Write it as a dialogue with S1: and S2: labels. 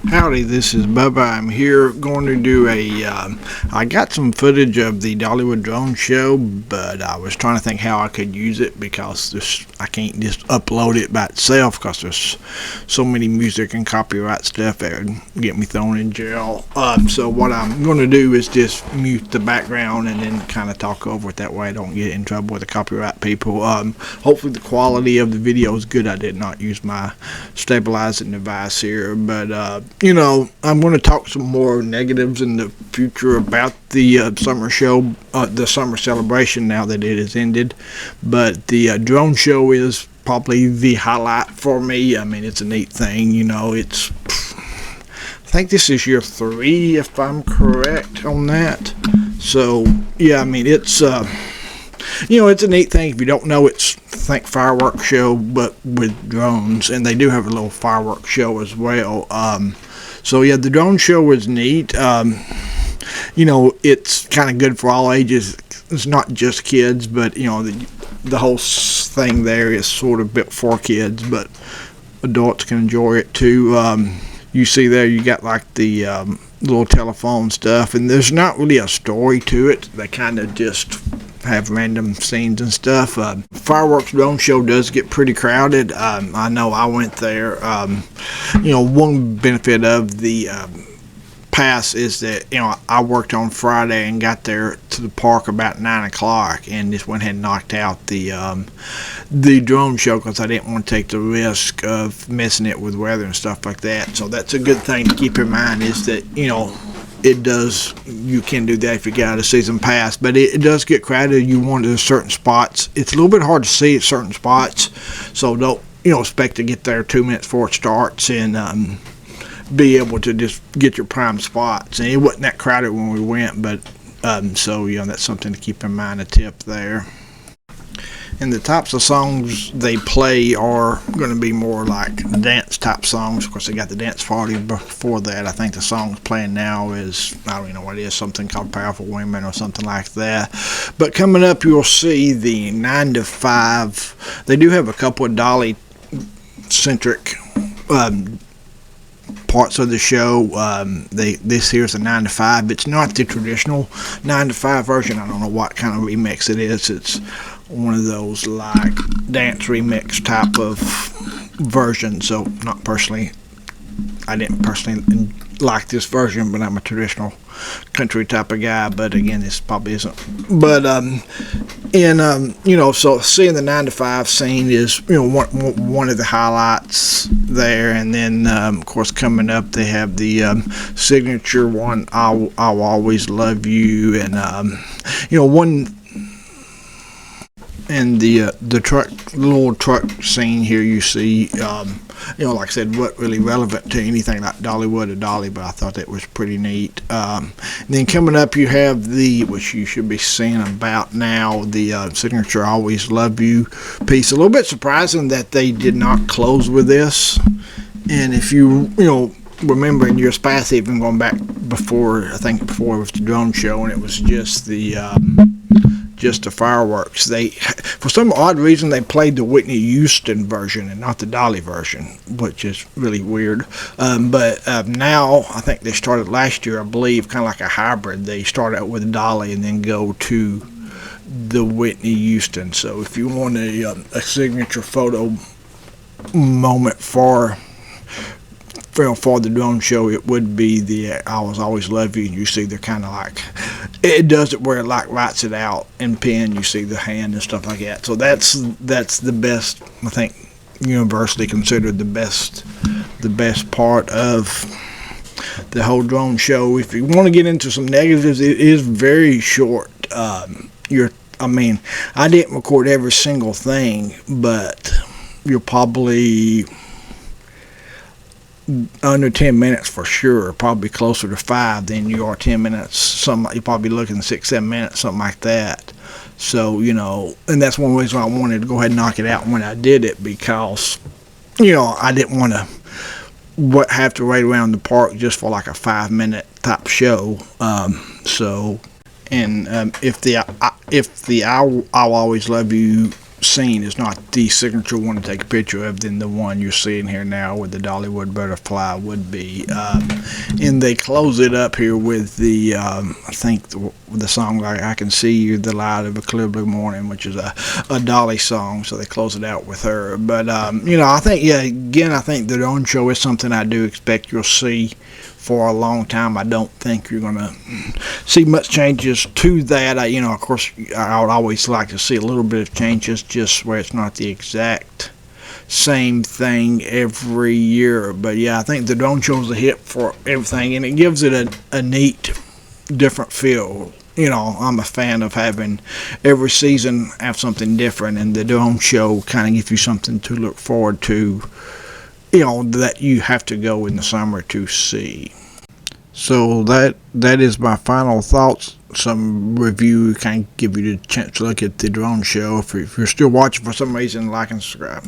S1: Howdy, this is Bubba. I'm here going to do I got some footage of the Dollywood Drone Show, but I was trying to think how I could use it because I can't just upload it by itself because there's so many music and copyright stuff that would get me thrown in jail. So what I'm going to do is just mute the background and then kind of talk over it. That way I don't get in trouble with the copyright people. Hopefully the quality of the video is good. I did not use my stabilizing device here, but I'm going to talk some more negatives in the future about the summer show, the summer celebration now that it has ended. But the drone show is probably the highlight for me. I mean, it's a neat thing. I think this is year 3, if I'm correct on that. So, yeah, I mean, it's a neat thing. If you don't know, it's fireworks show, but with drones, and they do have a little fireworks show as well. So yeah, the drone show is neat. It's kind of good for all ages. It's not just kids, but the whole thing there is sort of built for kids, but adults can enjoy it too. You see there, you got like the little telephone stuff, and there's not really a story to it. They kind of just have random scenes and stuff. Fireworks drone show does get pretty crowded. I know I went there. One benefit of the pass is that I worked on Friday and got there to the park about 9 o'clock and just went ahead and knocked out the drone show because I didn't want to take the risk of missing it with weather and stuff like that. So that's a good thing to keep in mind, is that you can do that if you got a season pass, but it does get crowded. You want to certain spots. It's a little bit hard to see at certain spots, so don't expect to get there 2 minutes before it starts and be able to just get your prime spots. And it wasn't that crowded when we went, but so that's something to keep in mind, a tip there. And the types of songs they play are going to be more like dance type songs. Of course, they got the dance party before that. I think the song playing now is, I don't even know what it is, something called Powerful Women or something like that. But coming up, you'll see the 9 to 5. They do have a couple of dolly centric parts of the show. This here's a 9 to 5. It's not the traditional 9 to 5 version. I don't know what kind of remix it is. It's one of those like dance remix type of versions. So I didn't personally like this version, but I'm a traditional country type of guy. But again, this probably isn't. But so seeing the 9 to 5 scene is one of the highlights there. And then of course, coming up, they have the signature one, I'll Always Love You, and one. And the little truck scene here, you see, like I said, what really relevant to anything like Dollywood or Dolly, but I thought that was pretty neat. And then coming up, you have which you should be seeing about now, the signature Always Love You piece. A little bit surprising that they did not close with this. And if you remember in years past, even going back before it was the drone show, and it was just the fireworks. They, for some odd reason, they played the Whitney Houston version and not the Dolly version, which is really weird. But now, I think they started last year, I believe, kind of like a hybrid. They start out with Dolly and then go to the Whitney Houston. So if you want a signature photo moment for the drone show, it would be the I Will Always Love You. And you see they're kind of like, it does it where it like writes it out in pen. You see the hand and stuff like that. So that's the best, I think, universally considered the best part of the whole drone show. If you want to get into some negatives, it is very short. I didn't record every single thing, but you're probably under 10 minutes for sure, probably closer to 5 than you are 10 minutes. You're probably looking 6-7 minutes, something like that. So, and that's one reason why I wanted to go ahead and knock it out when I did it, because, I didn't want to have to wait around the park just for like a 5-minute type show. If the I'll Always Love You scene is not the signature one to take a picture of than the one you're seeing here now with the Dollywood butterfly would be. And they close it up here with the I think the song like I Can See You, the light of a clear blue morning, which is a Dolly song, so they close it out with her. But I think, again, I think the drone show is something I do expect you'll see for a long time. I don't think you're going to see much changes to that. Of course, I would always like to see a little bit of changes, just where it's not the exact same thing every year. But yeah, I think the drone show's a hit for everything, and it gives it a neat, different feel. I'm a fan of having every season have something different, and the drone show kind of gives you something to look forward to, that you have to go in the summer to see. So that is my final thoughts. Some review kind of give you the chance to look at the drone show. If you're still watching for some reason, like and subscribe.